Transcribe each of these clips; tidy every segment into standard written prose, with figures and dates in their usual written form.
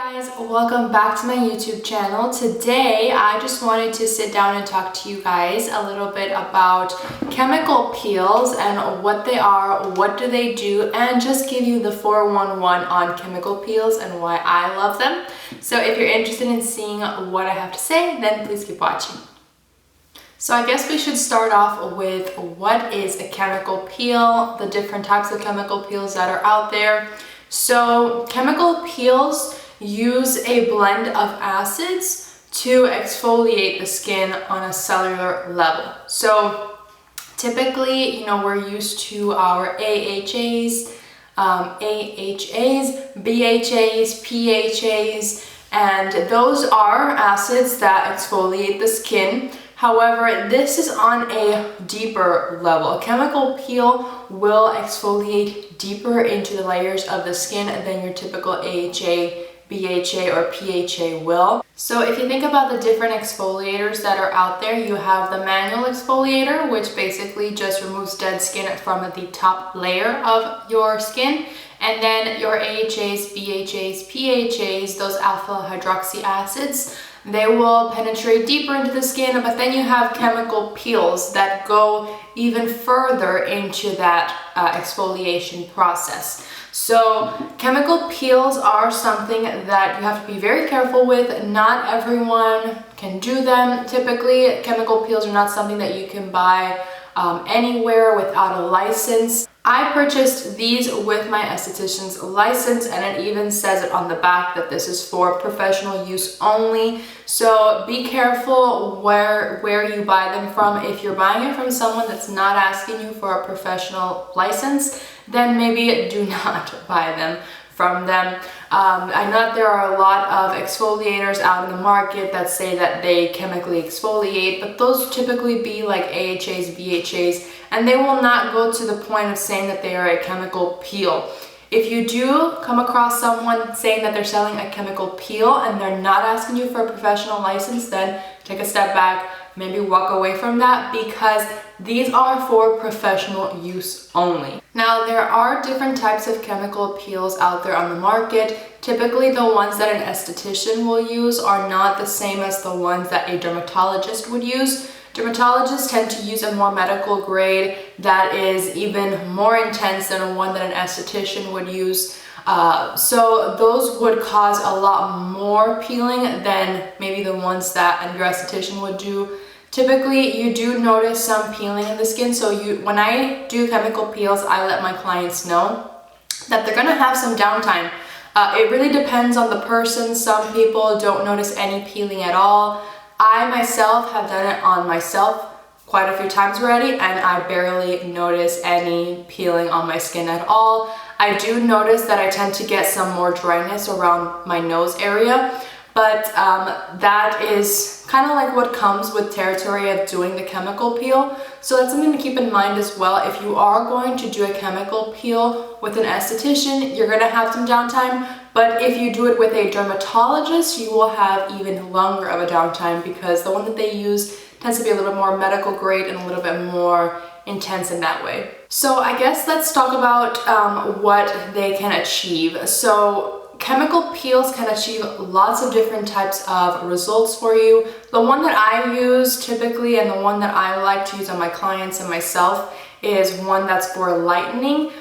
Guys, welcome back to my YouTube channel. Today I just wanted to sit down and talk to you guys a little bit about chemical peels and what they are, what do they do, and just give you the 411 on chemical peels and why I love them. So if you're interested in seeing what I have to say, then please keep watching. So I guess we should start off with what is a chemical peel, the different types of chemical peels that are out there. So chemical peels use a blend of acids to exfoliate the skin on a cellular level. So typically, we're used to our AHAs, BHAs, PHAs, and those are acids that exfoliate the skin. However, this is on a deeper level. A chemical peel will exfoliate deeper into the layers of the skin than your typical AHA, BHA, or PHA will. So if you think about the different exfoliators that are out there, you have the manual exfoliator, which basically just removes dead skin from the top layer of your skin. And then your AHAs, BHAs, PHAs, those alpha hydroxy acids, they will penetrate deeper into the skin, but then you have chemical peels that go even further into that exfoliation process. So chemical peels are something that you have to be very careful with. Not everyone can do them. Typically, chemical peels are not something that you can buy anywhere without a license. I purchased these with my esthetician's license, and it even says it on the back that this is for professional use only. So be careful where you buy them from. If you're buying it from someone that's not asking you for a professional license, then maybe do not buy them from them. I know that there are a lot of exfoliators out in the market that say that they chemically exfoliate, but those typically be like AHAs, BHAs, and they will not go to the point of saying that they are a chemical peel. If you do come across someone saying that they're selling a chemical peel and they're not asking you for a professional license, then take a step back, maybe walk away from that, because these are for professional use only. Now, there are different types of chemical peels out there on the market. Typically, the ones that an esthetician will use are not the same as the ones that a dermatologist would use. Dermatologists tend to use a more medical grade that is even more intense than one that an esthetician would use. So those would cause a lot more peeling than maybe the ones that your esthetician would do. Typically, you do notice some peeling in the skin. So when I do chemical peels, I let my clients know that they're gonna have some downtime. It really depends on the person. Some people don't notice any peeling at all. I myself have done it on myself quite a few times already, and I barely notice any peeling on my skin at all. I do notice that I tend to get some more dryness around my nose area, but that is kind of like what comes with territory of doing the chemical peel. So that's something to keep in mind as well. If you are going to do a chemical peel with an esthetician, you're gonna have some downtime. But if you do it with a dermatologist, you will have even longer of a downtime, because the one that they use tends to be a little bit more medical grade and a little bit more intense in that way. So I guess let's talk about what they can achieve. So chemical peels can achieve lots of different types of results for you. The one that I use typically, and the one that I like to use on my clients and myself, is one that's for lightening.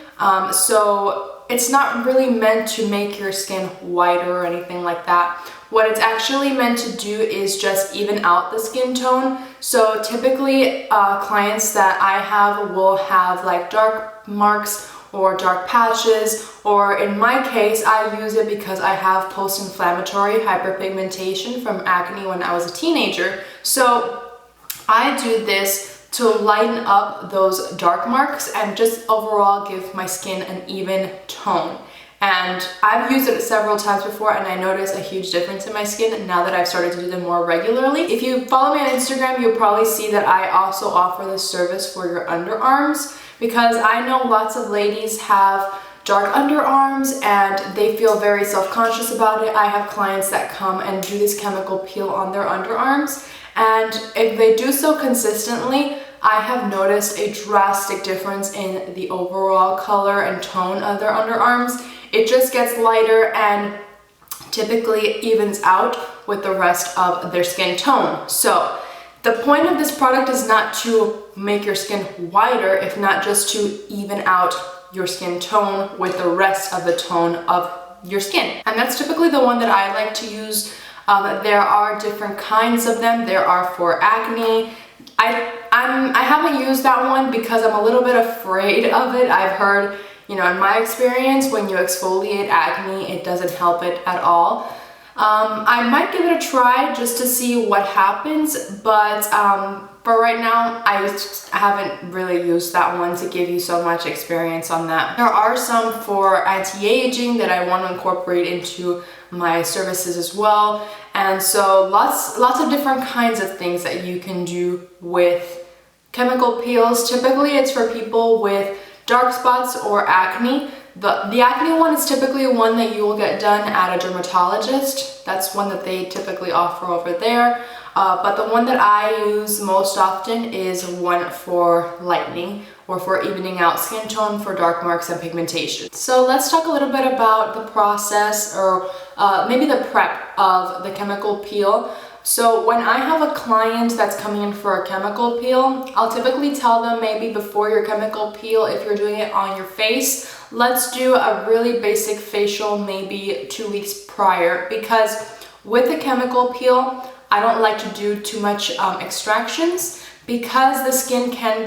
So it's not really meant to make your skin whiter or anything like that. What it's actually meant to do is just even out the skin tone. So typically clients that I have will have like dark marks or dark patches, or in my case, I use it because I have post-inflammatory hyperpigmentation from acne when I was a teenager. So I do this to lighten up those dark marks and just overall give my skin an even tone. And I've used it several times before, and I notice a huge difference in my skin now that I've started to do them more regularly. If you follow me on Instagram, you'll probably see that I also offer this service for your underarms, because I know lots of ladies have dark underarms and they feel very self-conscious about it. I have clients that come and do this chemical peel on their underarms, and if they do so consistently, I have noticed a drastic difference in the overall color and tone of their underarms. It just gets lighter, and typically evens out with the rest of their skin tone. So the point of this product is not to make your skin whiter, if not just to even out your skin tone with the rest of the tone of your skin. And that's typically the one that I like to use. There are different kinds of them. There are for acne. I haven't used that one because I'm a little bit afraid of it. I've heard, in my experience, when you exfoliate acne, it doesn't help it at all. I might give it a try just to see what happens, but for right now, I haven't really used that one to give you so much experience on that. There are some for anti-aging that I want to incorporate into my services as well, and so lots of different kinds of things that you can do with chemical peels. Typically, it's for people with dark spots or acne. The acne one is typically one that you will get done at a dermatologist. That's one that they typically offer over there. But the one that I use most often is one for lightening or for evening out skin tone for dark marks and pigmentation. So let's talk a little bit about the process, or maybe the prep of the chemical peel. So when I have a client that's coming in for a chemical peel, I'll typically tell them maybe before your chemical peel, if you're doing it on your face, let's do a really basic facial maybe 2 weeks prior, because with the chemical peel, I don't like to do too much extractions, because the skin can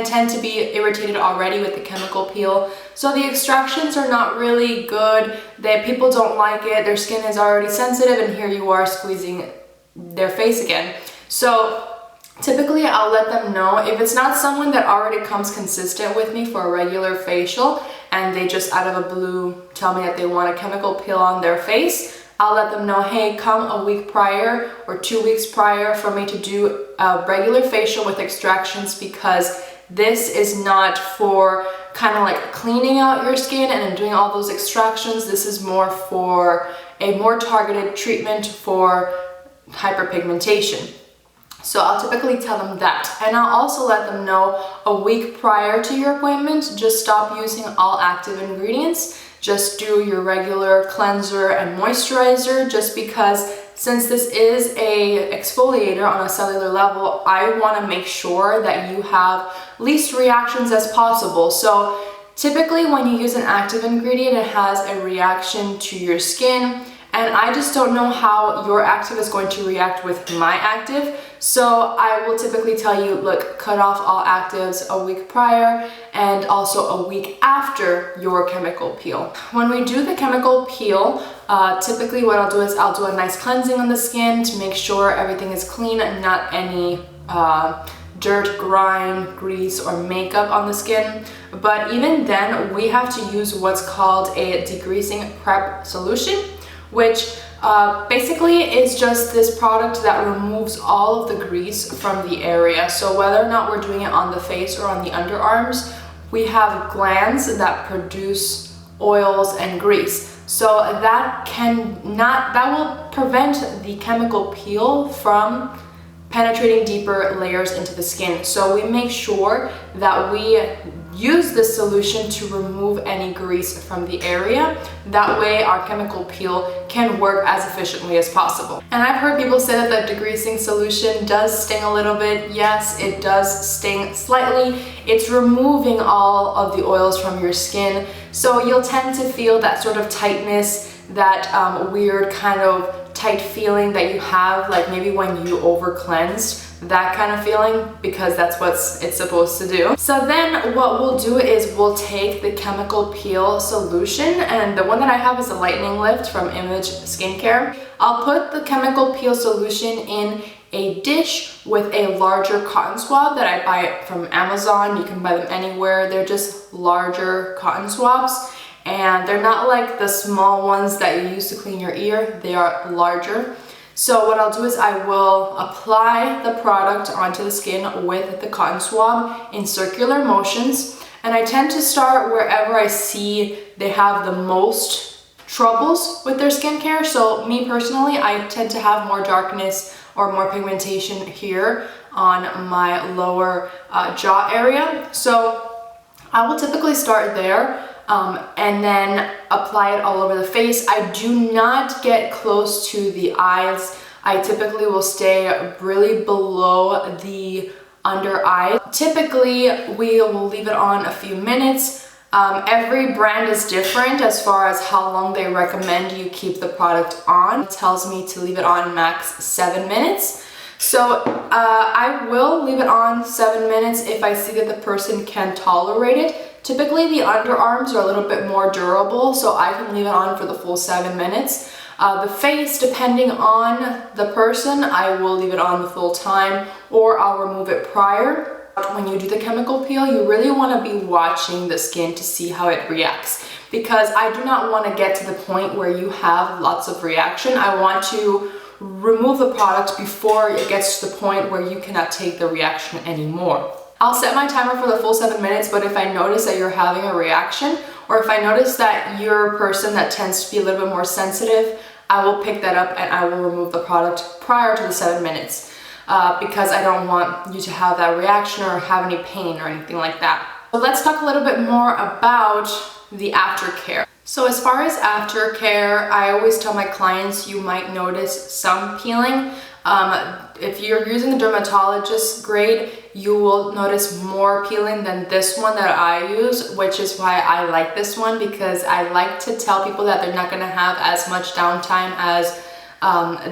tend to be irritated already with the chemical peel. So the extractions are not really good. People don't like it. Their skin is already sensitive, and here you are squeezing their face again. So typically I'll let them know, if it's not someone that already comes consistent with me for a regular facial and they just out of a blue tell me that they want a chemical peel on their face, I'll let them know, hey, come a week prior or 2 weeks prior for me to do a regular facial with extractions, because this is not for kind of like cleaning out your skin and doing all those extractions. This is more for a more targeted treatment for hyperpigmentation. So I'll typically tell them that. And I'll also let them know a week prior to your appointment, just stop using all active ingredients. Just do your regular cleanser and moisturizer, just because since this is a exfoliator on a cellular level, I want to make sure that you have least reactions as possible. So typically when you use an active ingredient, it has a reaction to your skin, and I just don't know how your active is going to react with my active. So I will typically tell you, look, cut off all actives a week prior and also a week after your chemical peel. When we do the chemical peel, typically what I'll do is I'll do a nice cleansing on the skin to make sure everything is clean and not any dirt, grime, grease, or makeup on the skin. But even then, we have to use what's called a degreasing prep solution, which basically is just this product that removes all of the grease from the area. So whether or not we're doing it on the face or on the underarms, we have glands that produce oils and grease. So that will prevent the chemical peel from penetrating deeper layers into the skin. So we make sure that we use this solution to remove any grease from the area. That way our chemical peel can work as efficiently as possible. And I've heard people say that the degreasing solution does sting a little bit. Yes, it does sting slightly. It's removing all of the oils from your skin. So you'll tend to feel that sort of tightness, that weird kind of tight feeling that you have, like maybe when you over cleansed, that kind of feeling, because that's what it's supposed to do. So then what we'll do is we'll take the chemical peel solution, and the one that I have is a lightening lift from Image Skincare. I'll put the chemical peel solution in a dish with a larger cotton swab that I buy from Amazon. You can buy them anywhere. They're just larger cotton swabs, and they're not like the small ones that you use to clean your ear. They are larger. So what I'll do is I will apply the product onto the skin with the cotton swab in circular motions, and I tend to start wherever I see they have the most troubles with their skincare. So me personally, I tend to have more darkness or more pigmentation here on my lower jaw area. So I will typically start there. and then apply it all over the face. I do not get close to the eyes. I typically will stay really below the under eye. Typically, we will leave it on a few minutes. Every brand is different as far as how long they recommend you keep the product on. It tells me to leave it on max 7 minutes. So I will leave it on 7 minutes if I see that the person can tolerate it. Typically the underarms are a little bit more durable, so I can leave it on for the full 7 minutes. The face, depending on the person, I will leave it on the full time, or I'll remove it prior. When you do the chemical peel, you really want to be watching the skin to see how it reacts, because I do not want to get to the point where you have lots of reaction. I want to remove the product before it gets to the point where you cannot take the reaction anymore. I'll set my timer for the full 7 minutes, but if I notice that you're having a reaction, or if I notice that you're a person that tends to be a little bit more sensitive, I will pick that up and I will remove the product prior to the 7 minutes. Because I don't want you to have that reaction or have any pain or anything like that. But let's talk a little bit more about the aftercare. So as far as aftercare, I always tell my clients you might notice some peeling. If you're using a dermatologist grade, you will notice more peeling than this one that I use, which is why I like this one, because I like to tell people that they're not going to have as much downtime as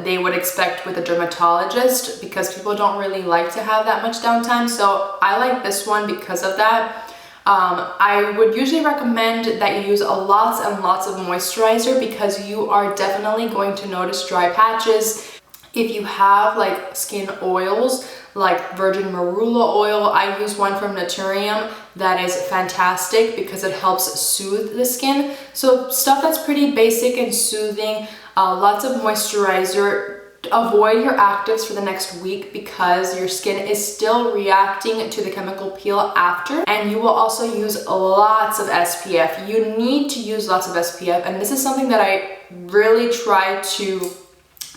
they would expect with a dermatologist, because people don't really like to have that much downtime. So I like this one because of that. I would usually recommend that you use lots and lots of moisturizer, because you are definitely going to notice dry patches. If you have like skin oils like virgin marula oil, I use one from Naturium that is fantastic because it helps soothe the skin. So stuff that's pretty basic and soothing, lots of moisturizer. Avoid your actives for the next week because your skin is still reacting to the chemical peel after, and you will also use lots of SPF. You need to use lots of SPF, and this is something that I really try to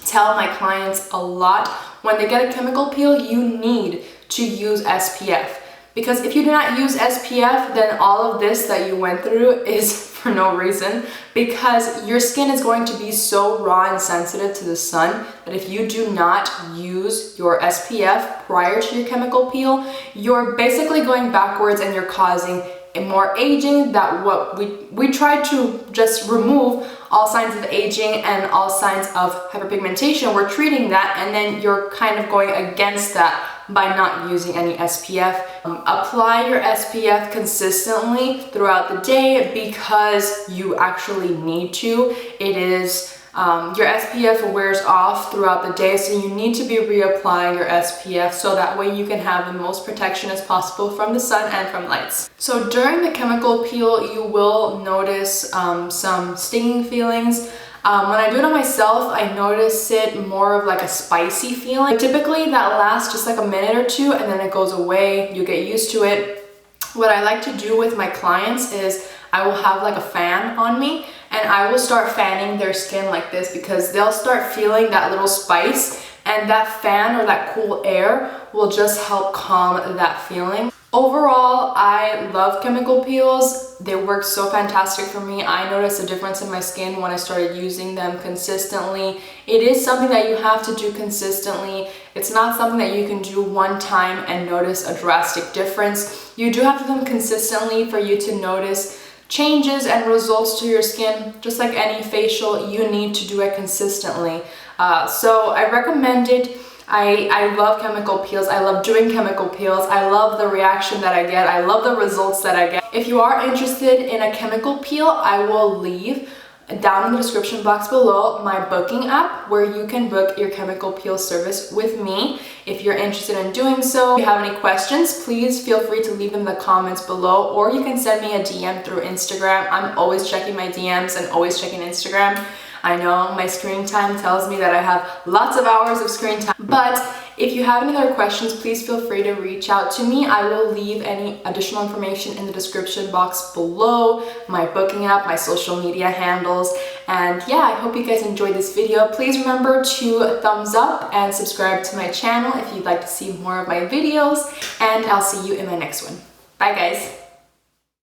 tell my clients a lot. When they get a chemical peel, you need to use SPF, because if you do not use SPF, then all of this that you went through is for no reason, because your skin is going to be so raw and sensitive to the sun that if you do not use your SPF prior to your chemical peel, you're basically going backwards and you're causing more aging. That what we try to just remove all signs of aging and all signs of hyperpigmentation. We're treating that, and then you're kind of going against that by not using any SPF. Apply your SPF consistently throughout the day because you actually need to. It is your SPF wears off throughout the day, so you need to be reapplying your SPF so that way you can have the most protection as possible from the sun and from lights. So during the chemical peel, you will notice some stinging feelings. When I do it on myself, I notice it more of like a spicy feeling. Typically that lasts just like a minute or two and then it goes away. You get used to it. What I like to do with my clients is I will have like a fan on me and I will start fanning their skin like this, because they'll start feeling that little spice, and that fan or that cool air will just help calm that feeling. Overall, I love chemical peels. They work so fantastic for me. I noticed a difference in my skin when I started using them consistently. It is something that you have to do consistently. It's not something that you can do one time and notice a drastic difference. You do have to do them consistently for you to notice changes and results to your skin. Just like any facial, you need to do it consistently. So I recommend it. I love chemical peels. I love doing chemical peels. I love the reaction that I get. I love the results that I get. If you are interested in a chemical peel, I will leave down in the description box below my booking app where you can book your chemical peel service with me. If you're interested in doing so, if you have any questions, please feel free to leave them in the comments below, or you can send me a DM through Instagram. I'm always checking my DMs and always checking Instagram. I know my screen time tells me that I have lots of hours of screen time, but if you have any other questions, please feel free to reach out to me. I will leave any additional information in the description box below, my booking app, my social media handles, and yeah, I hope you guys enjoyed this video. Please remember to thumbs up and subscribe to my channel if you'd like to see more of my videos, and I'll see you in my next one. Bye guys!